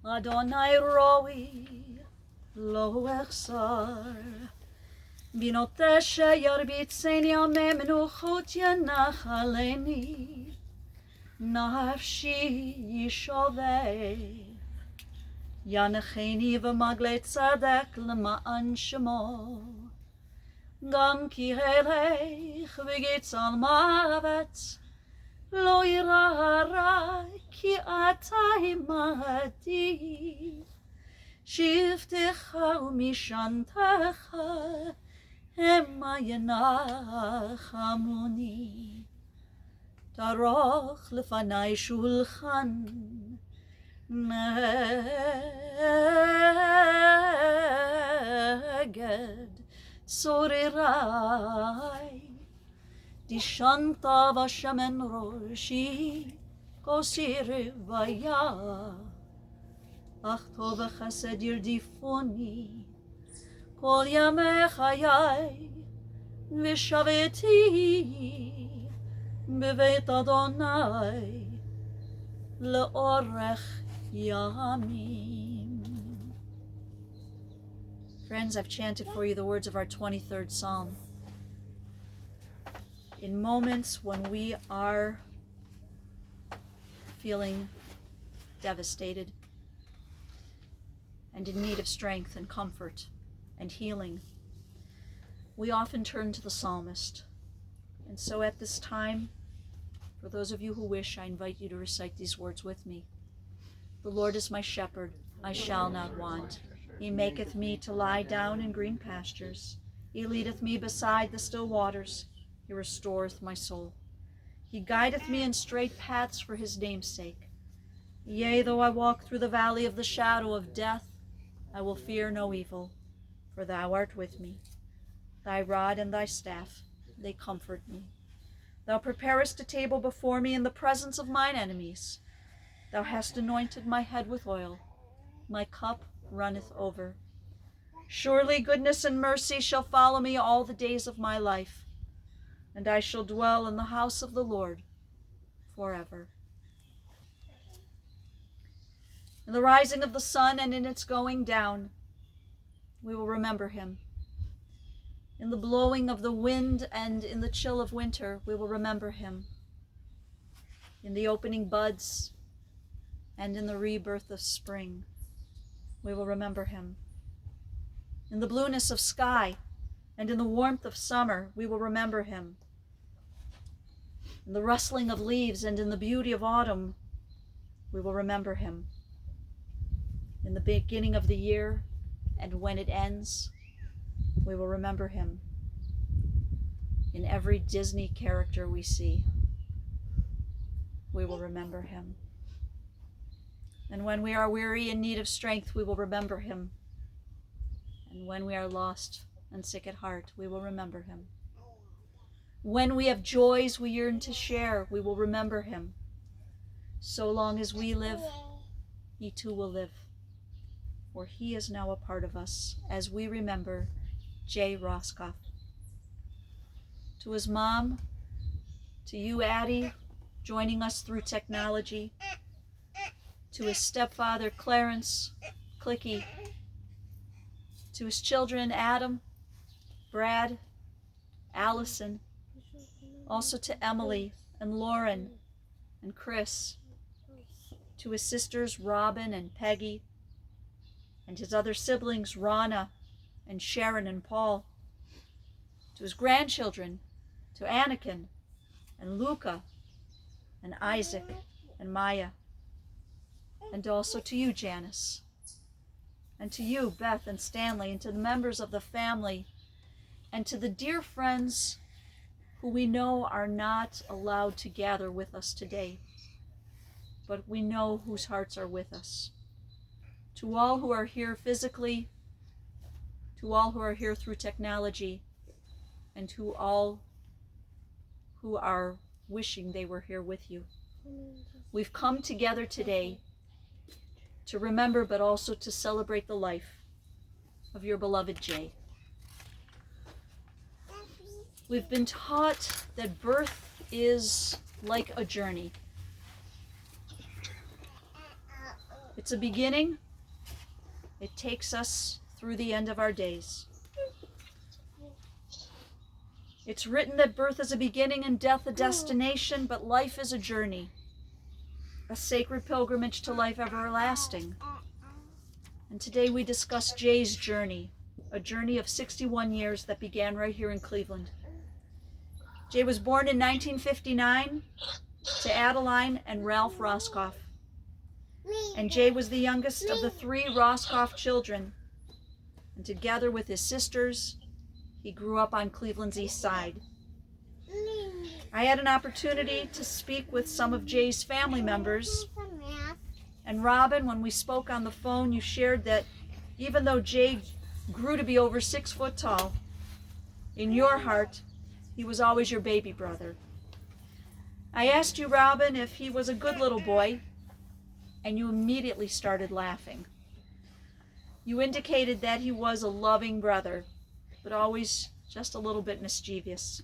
Adonai roi lo echsar Binotesha yarbitzeni ame menuchot yanachaleni Nafshi yishovev Yanacheni v'magle tzadek l'ma'an shemo Gam ki helech v'gitzal mavet Lo yirah ki ata imadi Shiftecha umishantecha Hema yanachamuni Taroch lefanai shulchan Neged Sorerai Dishanta vashamen roshi Kosir vaya Ach tov chesed yirdifuni Kol yamei chayai V'shaveti B'veit Adonai Le'orech yamim. Friends, I've chanted for you the words of our 23rd Psalm. In moments when we are feeling devastated and in need of strength and comfort and healing, we often turn to the psalmist. And so at this time, for those of you who wish, I invite you to recite these words with me. The Lord is my shepherd, I shall not want. He maketh me to lie down in green pastures. He leadeth me beside the still waters. He restoreth my soul. He guideth me in straight paths for his name's sake. Yea, though I walk through the valley of the shadow of death, I will fear no evil, for thou art with me. Thy rod and thy staff, they comfort me. Thou preparest a table before me in the presence of mine enemies. Thou hast anointed my head with oil. My cup runneth over. Surely goodness and mercy shall follow me all the days of my life, and I shall dwell in the house of the Lord forever. In the rising of the sun and in its going down, we will remember him. In the blowing of the wind and in the chill of winter, we will remember him. In the opening buds and in the rebirth of spring, we will remember him. In the blueness of sky and in the warmth of summer, we will remember him. In the rustling of leaves and in the beauty of autumn, we will remember him. In the beginning of the year and when it ends, we will remember him. In every Disney character we see, we will remember him. And when we are weary and in need of strength, we will remember him. And when we are lost and sick at heart, we will remember him. When we have joys we yearn to share, we will remember him. So long as we live, he too will live. For he is now a part of us as we remember J. Roskoph. To his mom, to you, Addie, joining us through technology, to his stepfather, Clarence, Clicky, to his children, Adam, Brad, Allison, also to Emily and Lauren and Chris, to his sisters, Robin and Peggy, and his other siblings, Rana and Sharon and Paul, to his grandchildren, to Anakin and Luca and Isaac and Maya, and also to you, Janice, and to you, Beth and Stanley, and to the members of the family, and to the dear friends who we know are not allowed to gather with us today, but we know whose hearts are with us. To all who are here physically, to all who are here through technology, and to all who are wishing they were here with you. We've come together today to remember, but also to celebrate the life of your beloved Jay. We've been taught that birth is like a journey. It's a beginning. It takes us through the end of our days. It's written that birth is a beginning and death a destination, but life is a journey, a sacred pilgrimage to life everlasting. And today we discuss Jay's journey, a journey of 61 years that began right here in Cleveland. Jay was born in 1959 to Adeline and Ralph Roskoph. And Jay was the youngest of the 3 Roskoph children. And together with his sisters, he grew up on Cleveland's east side. I had an opportunity to speak with some of Jay's family members. And Robin, when we spoke on the phone, you shared that even though Jay grew to be over 6 foot tall, in your heart, he was always your baby brother. I asked you, Robin, if he was a good little boy, and you immediately started laughing. You indicated that he was a loving brother, but always just a little bit mischievous.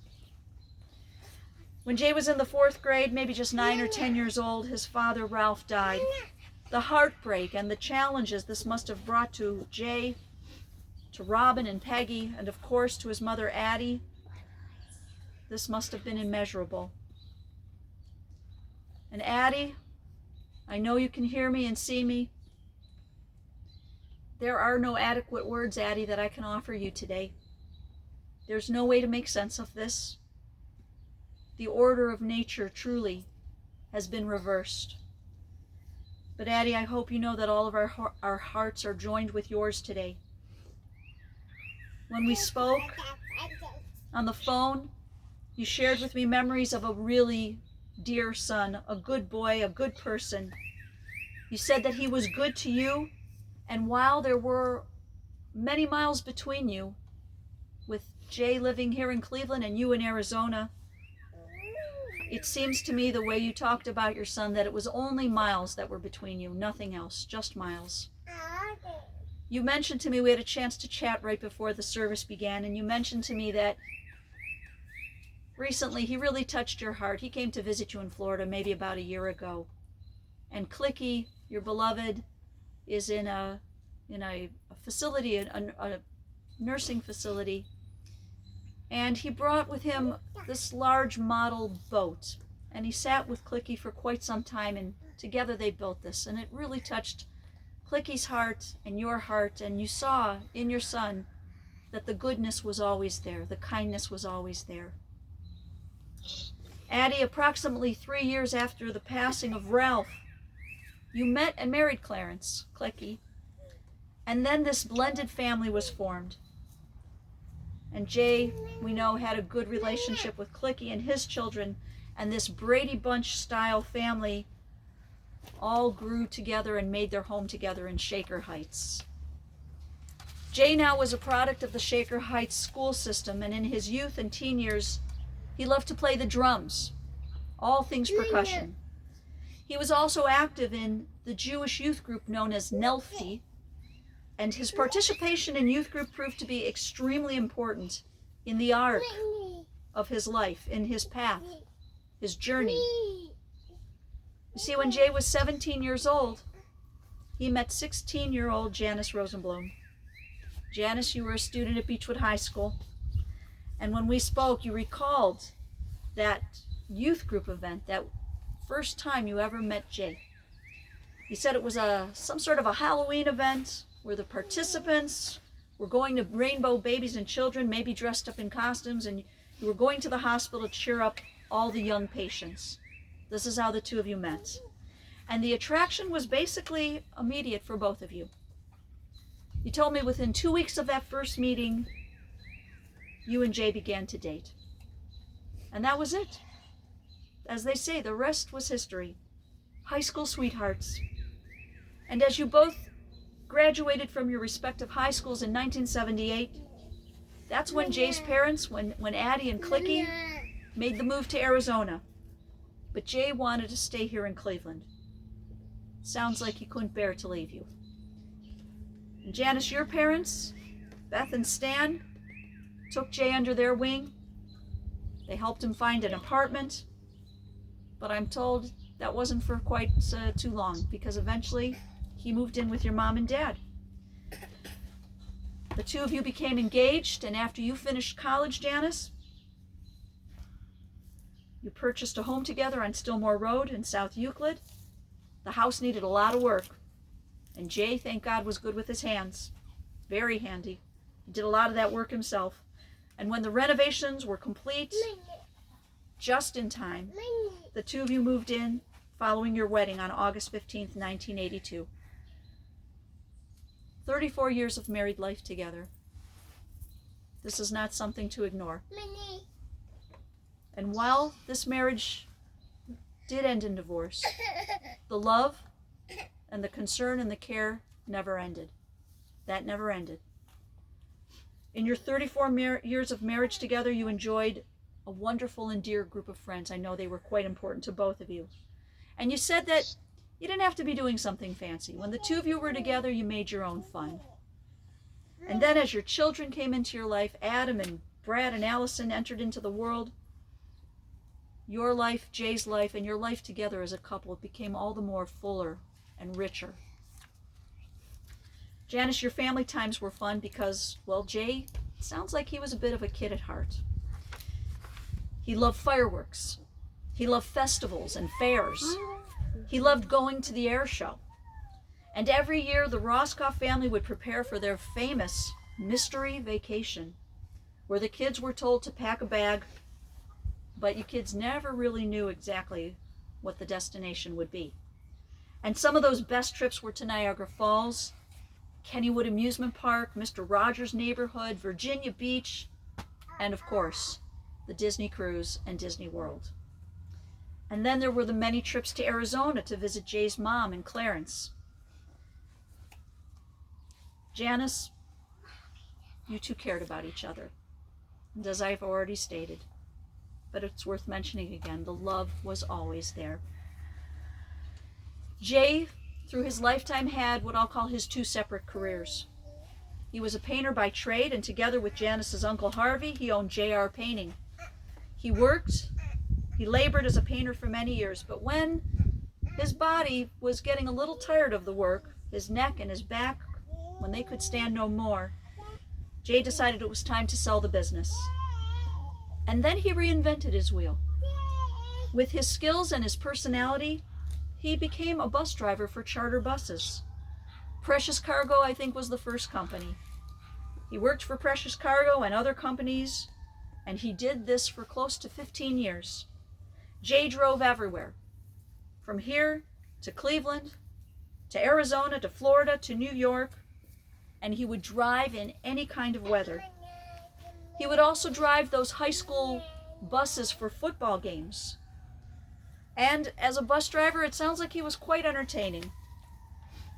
When Jay was in the 4th grade, maybe just 9 or 10 years old, his father, Ralph, died. The heartbreak and the challenges this must have brought to Jay, to Robin and Peggy, and of course to his mother, Addie, this must have been immeasurable. And Addie, I know you can hear me and see me. There are no adequate words, Addie, that I can offer you today. There's no way to make sense of this. The order of nature truly has been reversed. But Addie, I hope you know that all of our hearts are joined with yours today. When we spoke on the phone, you shared with me memories of a really dear son, a good boy, a good person. You said that he was good to you, and while there were many miles between you, with Jay living here in Cleveland and you in Arizona, it seems to me the way you talked about your son that it was only miles that were between you, nothing else, just miles. You mentioned to me, we had a chance to chat right before the service began, and you mentioned to me that recently he really touched your heart. He came to visit you in Florida maybe about a year ago. And Clicky, your beloved, is in a facility, a nursing facility. And he brought with him this large model boat. And he sat with Clicky for quite some time, and together they built this. And it really touched Clicky's heart and your heart. And you saw in your son that the goodness was always there. The kindness was always there. Addie, approximately 3 years after the passing of Ralph, you met and married Clarence, Clicky. And then this blended family was formed. And Jay, we know, had a good relationship with Clicky and his children, and this Brady Bunch style family all grew together and made their home together in Shaker Heights. Jay now was a product of the Shaker Heights school system, and in his youth and teen years, he loved to play the drums, all things percussion. He was also active in the Jewish youth group known as Nelfti, and his participation in youth group proved to be extremely important in the arc of his life, in his path, his journey. You see, when Jay was 17 years old, he met 16-year-old Janice Rosenblum. Janice, you were a student at Beechwood High School, and when we spoke, you recalled that youth group event, that first time you ever met Jay. You said it was some sort of a Halloween event where the participants were going to rainbow babies and children, maybe dressed up in costumes, and you were going to the hospital to cheer up all the young patients. This is how the two of you met. And the attraction was basically immediate for both of you. You told me within 2 weeks of that first meeting, you and Jay began to date. And that was it. As they say, the rest was history. High school sweethearts. And as you both graduated from your respective high schools in 1978, that's when Jay's parents, when Addie and Clicky made the move to Arizona. But Jay wanted to stay here in Cleveland. Sounds like he couldn't bear to leave you. And Janice, your parents, Beth and Stan, took Jay under their wing. They helped him find an apartment. But I'm told that wasn't for quite too long, because eventually he moved in with your mom and dad. The two of you became engaged, and after you finished college, Janice, you purchased a home together on Stillmore Road in South Euclid. The house needed a lot of work, and Jay, thank God, was good with his hands. Very handy. He did a lot of that work himself. And when the renovations were complete, just in time, the two of you moved in following your wedding on August 15th, 1982. 34 years of married life together. This is not something to ignore. And while this marriage did end in divorce, the love and the concern and the care never ended. That never ended. In your 34 years of marriage together, you enjoyed a wonderful and dear group of friends. I know they were quite important to both of you. And you said that you didn't have to be doing something fancy. When the two of you were together, you made your own fun. And then as your children came into your life, Adam and Brad and Allison entered into the world, your life, Jay's life, and your life together as a couple became all the more fuller and richer. Janice, your family times were fun because, well, Jay sounds like he was a bit of a kid at heart. He loved fireworks. He loved festivals and fairs. He loved going to the air show. And every year, the Roskoph family would prepare for their famous mystery vacation, where the kids were told to pack a bag, but you kids never really knew exactly what the destination would be. And some of those best trips were to Niagara Falls, Kennywood Amusement Park, Mr. Rogers' Neighborhood, Virginia Beach, and of course, the Disney Cruise and Disney World. And then there were the many trips to Arizona to visit Jay's mom and Clarence. Janice, you two cared about each other. And as I've already stated, but it's worth mentioning again, the love was always there. Jay, through his lifetime, had what I'll call his two separate careers. He was a painter by trade, and together with Janice's Uncle Harvey, he owned JR Painting. He labored as a painter for many years, but when his body was getting a little tired of the work, his neck and his back, when they could stand no more, Jay decided it was time to sell the business. And then he reinvented his wheel. With his skills and his personality, he became a bus driver for charter buses. Precious Cargo, I think, was the first company. He worked for Precious Cargo and other companies, and he did this for close to 15 years. Jay drove everywhere, from here to Cleveland, to Arizona, to Florida, to New York, and he would drive in any kind of weather. He would also drive those high school buses for football games. And as a bus driver, it sounds like he was quite entertaining.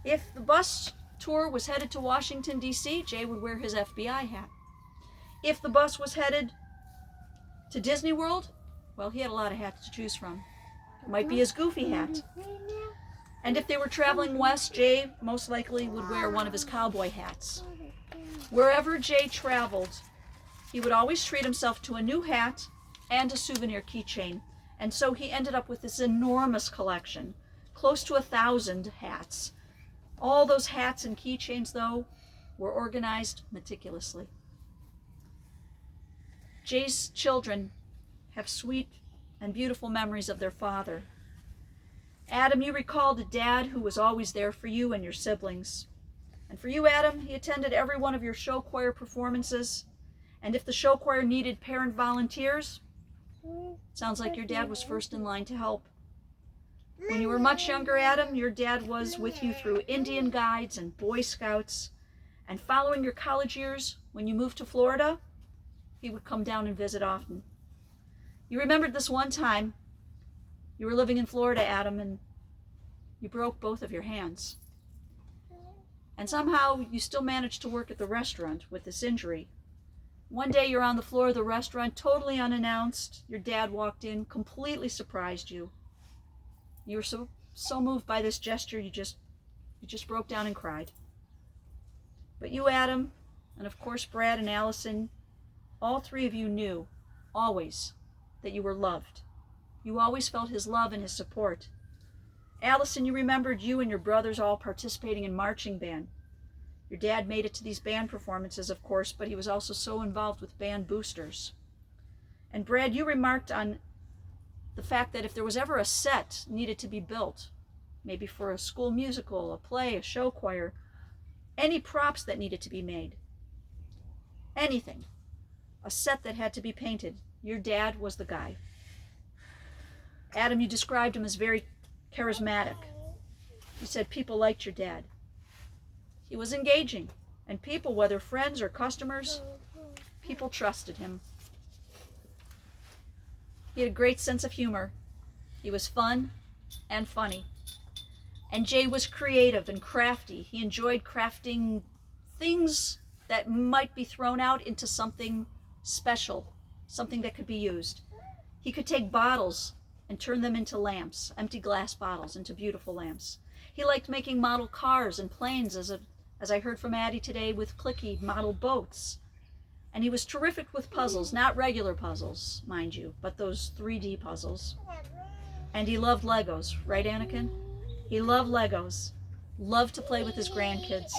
If the bus tour was headed to Washington, D.C., Jay would wear his FBI hat. If the bus was headed to Disney World, well, he had a lot of hats to choose from. It might be his goofy hat. And if they were traveling west, Jay most likely would wear one of his cowboy hats. Wherever Jay traveled, he would always treat himself to a new hat and a souvenir keychain. And so he ended up with this enormous collection, close to 1,000 hats. All those hats and keychains, though, were organized meticulously. Jay's children have sweet and beautiful memories of their father. Adam, you recalled a dad who was always there for you and your siblings. And for you, Adam, he attended every one of your show choir performances. And if the show choir needed parent volunteers, sounds like your dad was first in line to help. When you were much younger, Adam, your dad was with you through Indian Guides and Boy Scouts. And following your college years, when you moved to Florida, he would come down and visit often. You remembered this one time you were living in Florida, Adam, and you broke both of your hands. And somehow you still managed to work at the restaurant with this injury. One day you're on the floor of the restaurant, totally unannounced. Your dad walked in, completely surprised you. You were so moved by this gesture, you just broke down and cried. But you, Adam, and of course Brad and Allison, all three of you knew, always, that you were loved. You always felt his love and his support. Allison, you remembered you and your brothers all participating in marching band. Your dad made it to these band performances, of course, but he was also so involved with band boosters. And Brad, you remarked on the fact that if there was ever a set needed to be built, maybe for a school musical, a play, a show choir, any props that needed to be made, anything, a set that had to be painted, your dad was the guy. Adam, you described him as very charismatic. You said people liked your dad. He was engaging, and people, whether friends or customers, people trusted him. He had a great sense of humor. He was fun and funny. And Jay was creative and crafty. He enjoyed crafting things that might be thrown out into something special, something that could be used. He could take bottles and turn them into lamps, empty glass bottles into beautiful lamps. He liked making model cars and planes, as I heard from Addie today, with Clicky, model boats. And he was terrific with puzzles, not regular puzzles, mind you, but those 3D puzzles. And he loved Legos, right, Anakin? He loved Legos, loved to play with his grandkids.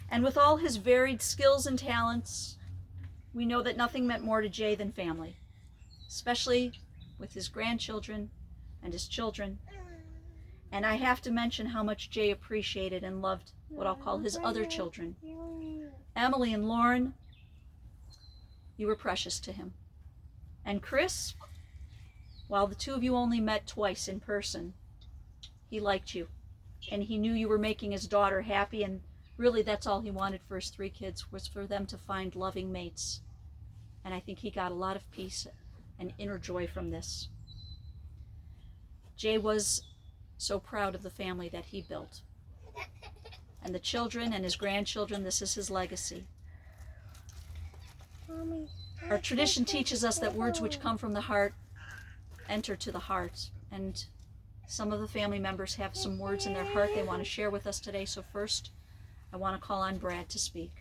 And with all his varied skills and talents, we know that nothing meant more to Jay than family, especially with his grandchildren and his children. And I have to mention how much Jay appreciated and loved what I'll call his other children. Emily and Lauren, you were precious to him. And Chris, while the two of you only met twice in person, he liked you. And he knew you were making his daughter happy, and really that's all he wanted for his 3 kids, was for them to find loving mates. And I think he got a lot of peace and inner joy from this. Jay was so proud of the family that he built. And the children and his grandchildren, this is his legacy. Our tradition teaches us that words which come from the heart enter to the heart. And some of the family members have some words in their heart they want to share with us today. So first, I want to call on Brad to speak.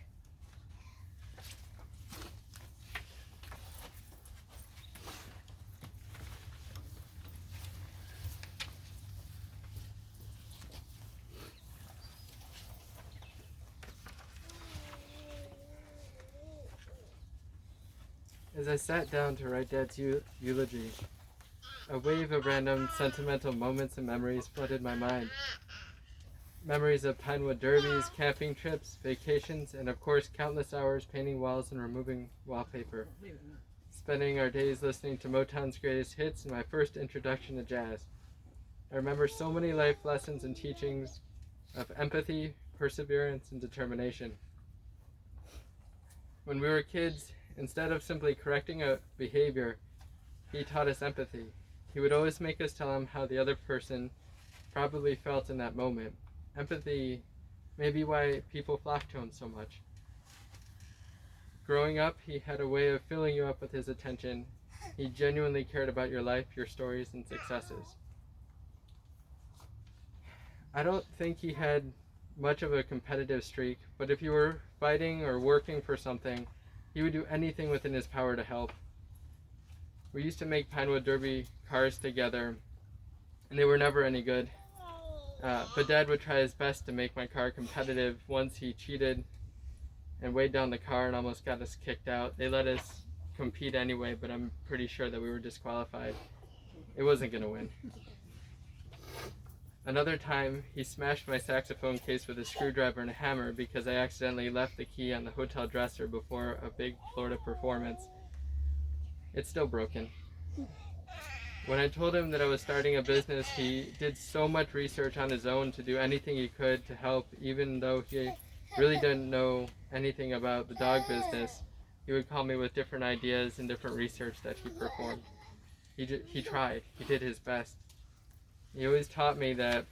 As I sat down to write Dad's eulogy, a wave of random sentimental moments and memories flooded my mind. Memories of Pinewood derbies, camping trips, vacations, and of course countless hours painting walls and removing wallpaper. Spending our days listening to Motown's greatest hits and my first introduction to jazz. I remember so many life lessons and teachings of empathy, perseverance, and determination. When we were kids, instead of simply correcting a behavior, he taught us empathy. He would always make us tell him how the other person probably felt in that moment. Empathy may be why people flock to him so much. Growing up, he had a way of filling you up with his attention. He genuinely cared about your life, your stories, and successes. I don't think he had much of a competitive streak, but if you were fighting or working for something, he would do anything within his power to help. We used to make Pinewood Derby cars together, and they were never any good. But Dad would try his best to make my car competitive. Once he cheated and weighed down the car and almost got us kicked out. They let us compete anyway, but I'm pretty sure that we were disqualified. It wasn't going to win. Another time, he smashed my saxophone case with a screwdriver and a hammer because I accidentally left the key on the hotel dresser before a big Florida performance. It's still broken. When I told him that I was starting a business, he did so much research on his own to do anything he could to help, even though he really didn't know anything about the dog business. He would call me with different ideas and different research that he performed. He tried. He did his best. He always taught me that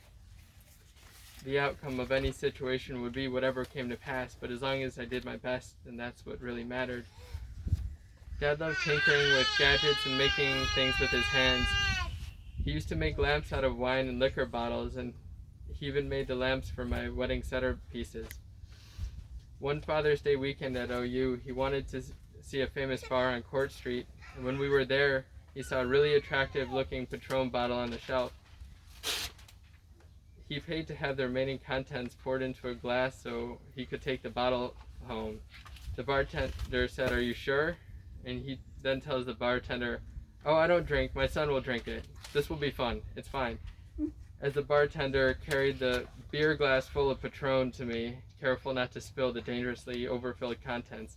the outcome of any situation would be whatever came to pass, but as long as I did my best, then that's what really mattered. Dad loved tinkering with gadgets and making things with his hands. He used to make lamps out of wine and liquor bottles, and he even made the lamps for my wedding centerpieces. One Father's Day weekend at OU, he wanted to see a famous bar on Court Street, and when we were there, he saw a really attractive looking Patron bottle on the shelf. He paid to have the remaining contents poured into a glass so he could take the bottle home. The bartender said, "Are you sure?" And he then tells the bartender, "Oh, I don't drink. My son will drink it. This will be fun. It's fine." As the bartender carried the beer glass full of Patron to me, careful not to spill the dangerously overfilled contents,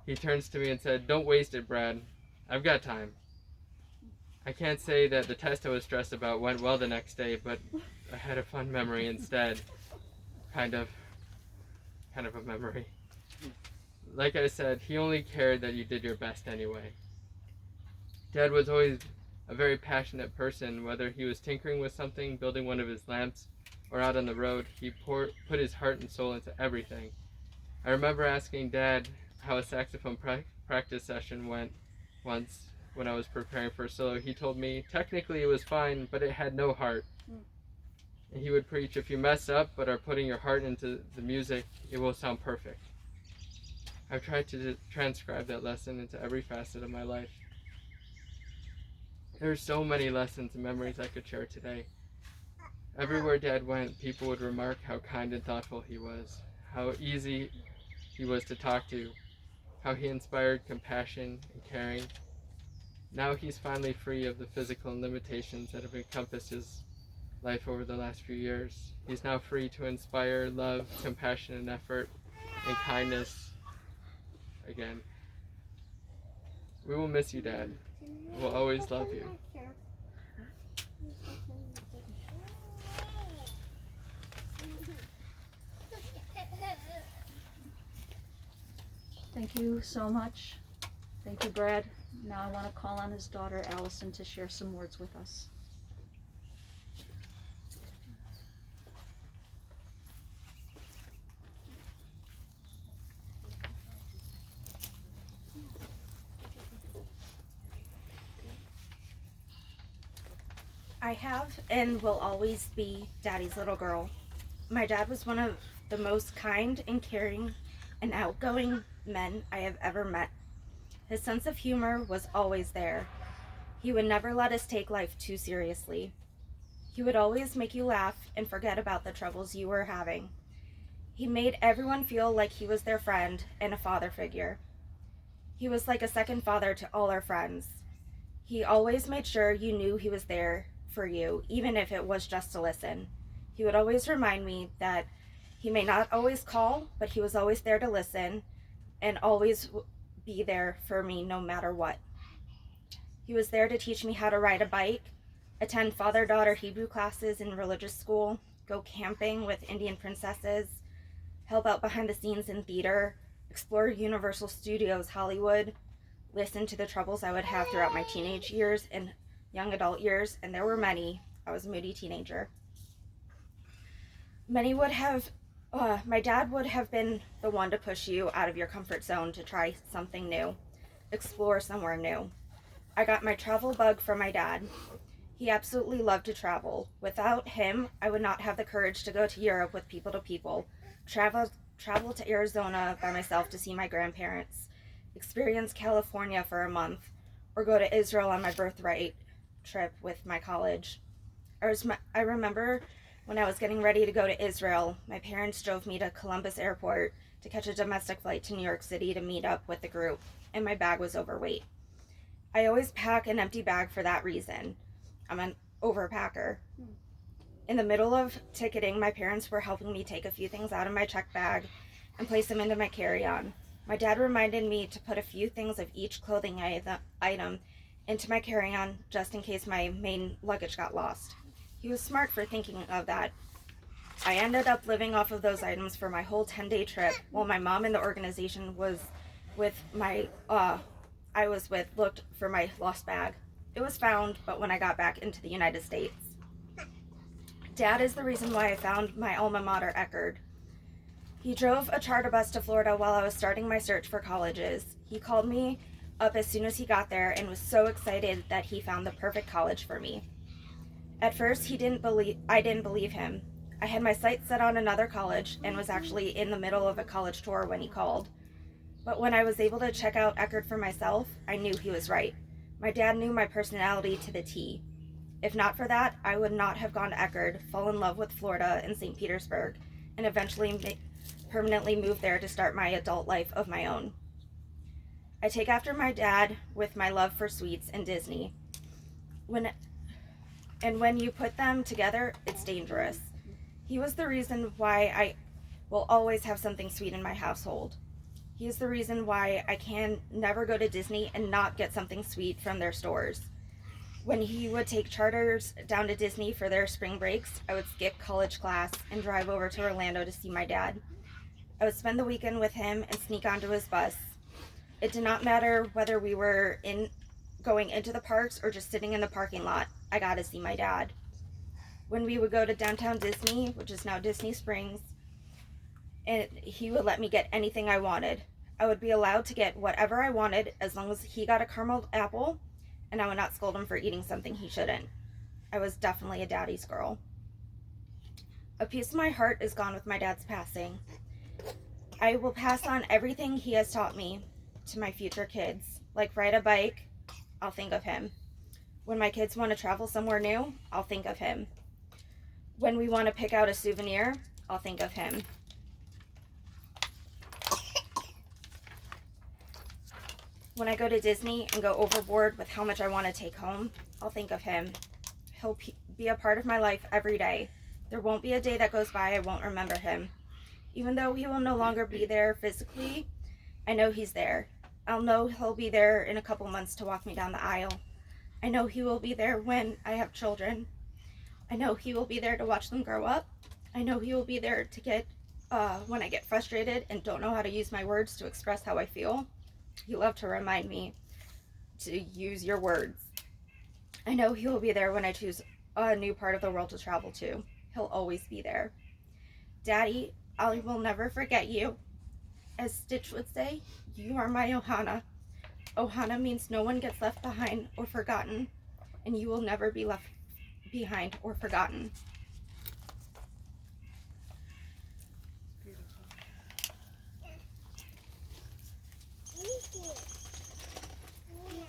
he turns to me and said, "Don't waste it, Brad. I've got time." I can't say that the test I was stressed about went well the next day, but I had a fun memory instead. Kind of a memory. Like I said, he only cared that you did your best anyway. Dad was always a very passionate person. Whether he was tinkering with something, building one of his lamps, or out on the road, he put his heart and soul into everything. I remember asking Dad how a saxophone practice session went once when I was preparing for a solo. He told me technically it was fine, but it had no heart. And he would preach, if you mess up but are putting your heart into the music, it will sound perfect. I've tried to transcribe that lesson into every facet of my life. There are so many lessons and memories I could share today. Everywhere Dad went, people would remark how kind and thoughtful he was, how easy he was to talk to, how he inspired compassion and caring. Now he's finally free of the physical limitations that have encompassed his life over the last few years. He's now free to inspire love, compassion, and effort, and kindness again. We will miss you, Dad. We'll always love you. Thank you so much. Thank you, Brad. Now I want to call on his daughter, Allison, to share some words with us. I have and will always be Daddy's little girl. My dad was one of the most kind and caring and outgoing men I have ever met. His sense of humor was always there. He would never let us take life too seriously. He would always make you laugh and forget about the troubles you were having. He made everyone feel like he was their friend and a father figure. He was like a second father to all our friends. He always made sure you knew he was there for you, even if it was just to listen. He would always remind me that he may not always call, but he was always there to listen and always be there for me no matter what. He was there to teach me how to ride a bike, attend father-daughter Hebrew classes in religious school, go camping with Indian princesses, help out behind the scenes in theater, explore Universal Studios Hollywood, listen to the troubles I would have throughout my teenage years and young adult years, and there were many. I was a moody teenager. My dad would have been the one to push you out of your comfort zone to try something new, explore somewhere new. I got my travel bug from my dad. He absolutely loved to travel. Without him, I would not have the courage to go to Europe with people to people, travel to Arizona by myself to see my grandparents, experience California for a month, or go to Israel on my birthright trip with my college. I remember when I was getting ready to go to Israel, my parents drove me to Columbus Airport to catch a domestic flight to New York City to meet up with the group, and my bag was overweight. I always pack an empty bag for that reason. I'm an overpacker. In the middle of ticketing, my parents were helping me take a few things out of my check bag and place them into my carry-on. My dad reminded me to put a few things of each clothing item into my carry-on just in case my main luggage got lost. He was smart for thinking of that. I ended up living off of those items for my whole 10-day trip while my mom and the organization I was with looked for my lost bag. It was found, but when I got back into the United States. Dad is the reason why I found my alma mater, Eckerd. He drove a charter bus to Florida while I was starting my search for colleges. He called me up as soon as he got there and was so excited that he found the perfect college for me. At first, I didn't believe him. I had my sights set on another college and was actually in the middle of a college tour when he called. But when I was able to check out Eckerd for myself, I knew he was right. My dad knew my personality to the T. If not for that, I would not have gone to Eckerd, fall in love with Florida and St. Petersburg, and eventually permanently move there to start my adult life of my own. I take after my dad with my love for sweets and Disney. When you put them together, it's dangerous. He was the reason why I will always have something sweet in my household. He is the reason why I can never go to Disney and not get something sweet from their stores. When he would take charters down to Disney for their spring breaks, I would skip college class and drive over to Orlando to see my dad. I would spend the weekend with him and sneak onto his bus. It did not matter whether we were going into the parks or just sitting in the parking lot. I got to see my dad. When we would go to downtown Disney, which is now Disney Springs, and he would let me get anything I wanted. I would be allowed to get whatever I wanted as long as he got a caramel apple, and I would not scold him for eating something he shouldn't. I was definitely a daddy's girl. A piece of my heart is gone with my dad's passing. I will pass on everything he has taught me to my future kids. Like ride a bike, I'll think of him. When my kids want to travel somewhere new, I'll think of him. When we want to pick out a souvenir, I'll think of him. When I go to Disney and go overboard with how much I want to take home, I'll think of him. He'll be a part of my life every day. There won't be a day that goes by I won't remember him. Even though he will no longer be there physically, I know he's there. I'll know he'll be there in a couple months to walk me down the aisle. I know he will be there when I have children. I know he will be there to watch them grow up. I know he will be there to get when I get frustrated and don't know how to use my words to express how I feel. He loved to remind me to use your words. I know he will be there when I choose a new part of the world to travel to. He'll always be there. Daddy, I will never forget you. As Stitch would say, you are my Ohana. Ohana means no one gets left behind or forgotten, and you will never be left behind or forgotten.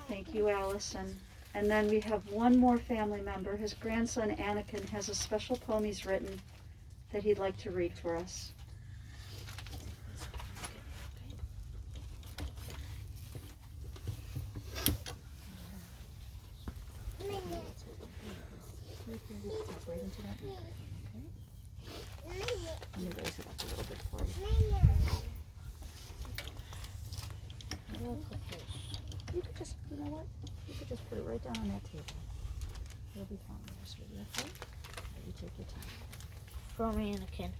Thank you, Allison. And then we have one more family member. His grandson, Anakin, has a special poem he's written that he'd like to read for us. You could just, you know what? You could just put it right down on that table. You'll be fine, sweetie, okay? You take your time. From Anakin.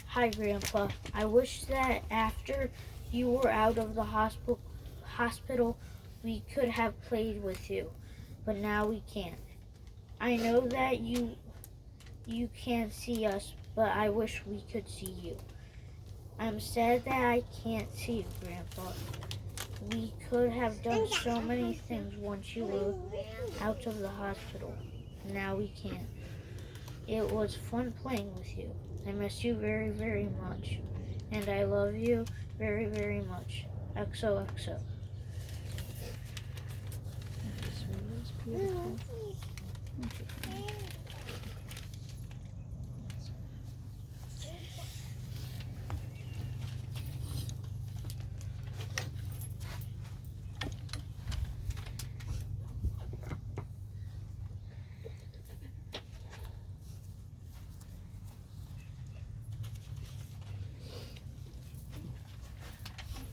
Hi, Grandpa. I wish that after you were out of the hospital, we could have played with you, but now we can't. I know that you can't see us, but I wish we could see you. I'm sad that I can't see you, Grandpa. We could have done so many things once you were out of the hospital. Now we can't. It was fun playing with you. I miss you very, very much. And I love you very, very much. XOXO.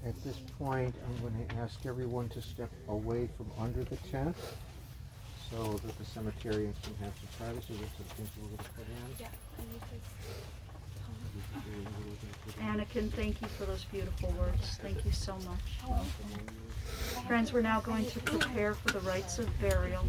At this point, I'm going to ask everyone to step away from under the tent so that the cemeterians can have some privacy. Those are the things we're going to put in. Anakin, thank you for those beautiful words. Thank you so much. Friends, we're now going to prepare for the rites of burial.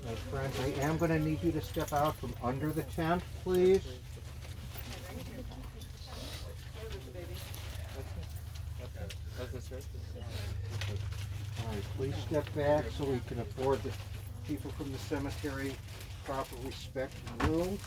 My friends, I am going to need you to step out from under the tent, please. All right, please step back so we can afford the people from the cemetery proper respect and room.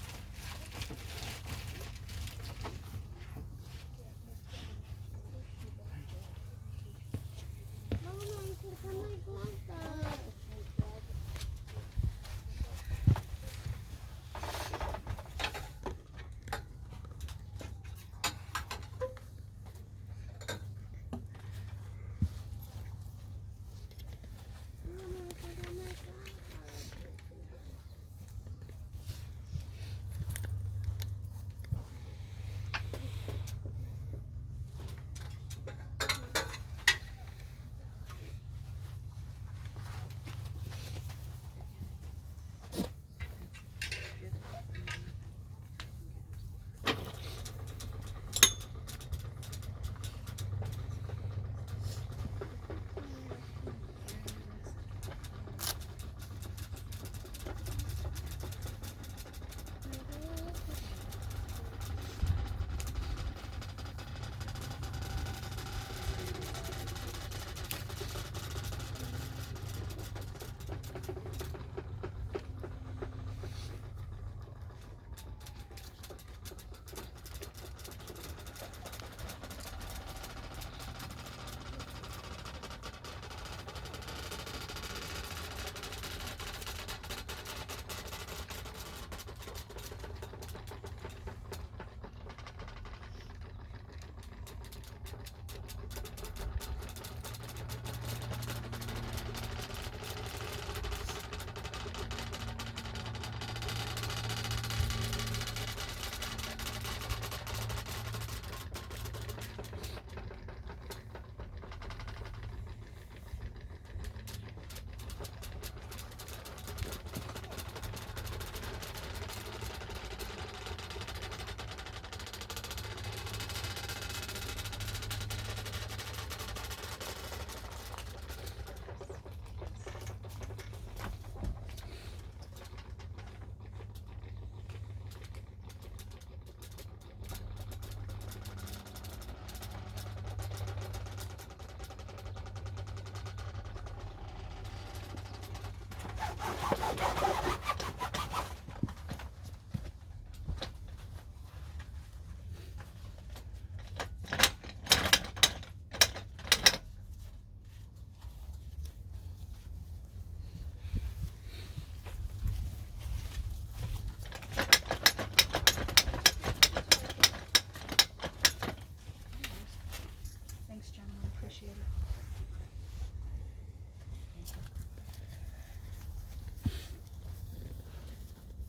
Thanks, gentlemen. Appreciate it.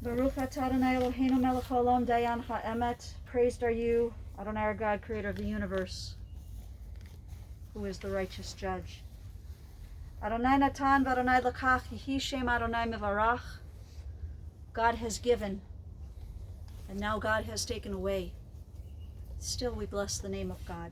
Baruch atah Adonai Eloheinu melech haolam dayan ha'emet. Praised are you, Adonai our God, creator of the universe, who is the righteous judge. Adonai natan v'Adonai lakach, yehi shem Adonai mevarach. God has given, and now God has taken away. Still we bless the name of God.